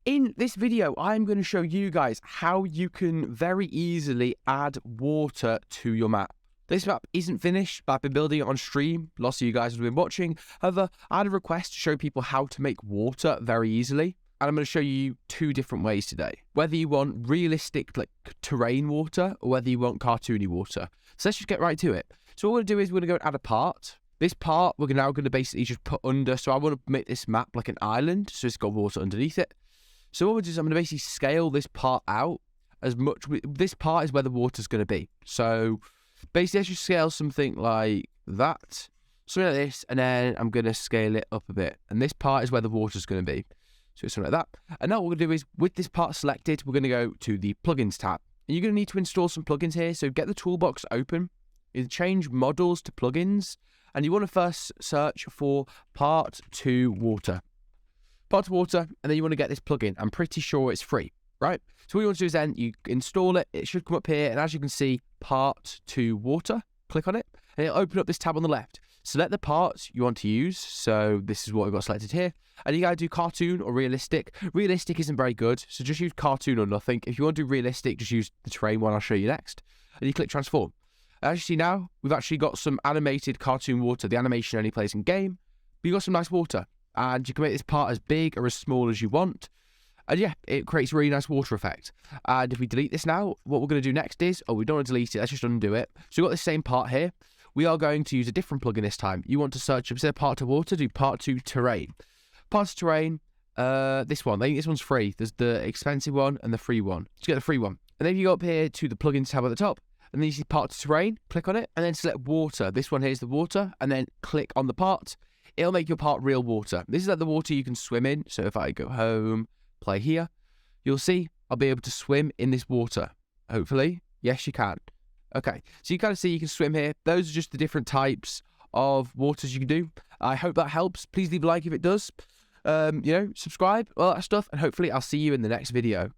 In this video, I'm going to show you guys how you can very easily add water to your map. This map isn't finished, but I've been building it on stream. Lots of you guys have been watching. However, I had a request to show people how to make water very easily. And I'm going to show you two different ways today. Whether you want realistic terrain water or whether you want cartoony water. So let's just get right to it. So what we're going to do is we're going to go and add a part. This part we're now going to basically just put under. So I want to make this map like an island. So it's got water underneath it. So what we'll do is I'm going to basically scale this part out as much. This part is where the water's going to be. So basically, let's just scale something like that. Something like this. And then I'm going to scale it up a bit. And this part is where the water's going to be. So something like that. And now what we're going to do is, with this part selected, we're going to go to the plugins tab. And you're going to need to install some plugins here. So get the toolbox open. You change models to plugins. And you want to first search for part 2 water. Part 2 water, and then you want to get this plugin. I'm pretty sure it's free, right? So what you want to do is then you install it. It should come up here. And as you can see, part 2 water. Click on it. And it'll open up this tab on the left. Select the parts you want to use. So this is what we've got selected here. And you got to do cartoon or realistic. Realistic isn't very good, so just use cartoon or nothing. If you want to do realistic, just use the terrain one I'll show you next. And you click transform. As you see now, we've actually got some animated cartoon water. The animation only plays in game, but you've got some nice water. And you can make this part as big or as small as you want. And yeah, it creates a really nice water effect. And if we delete this now, what we're going to do next is, we don't want to delete it, let's just undo it. So we've got the same part here. We are going to use a different plugin this time. You want to search, instead of part 2 water, do part 2 terrain. Part 2 terrain, this one. I think this one's free. There's the expensive one and the free one. Just get the free one. And then you go up here to the plugins tab at the top. And then you see part 2 terrain. Click on it. And then select water. This one here is the water. And then click on the part. It'll make your part real water. This is like the water you can swim in. So if I go home, play here, you'll see I'll be able to swim in this water. Hopefully. Yes, you can. Okay, so you kind of see you can swim here. Those are just the different types of waters you can do. I hope that helps. Please leave a like if it does. Subscribe, all that stuff, and hopefully I'll see you in the next video.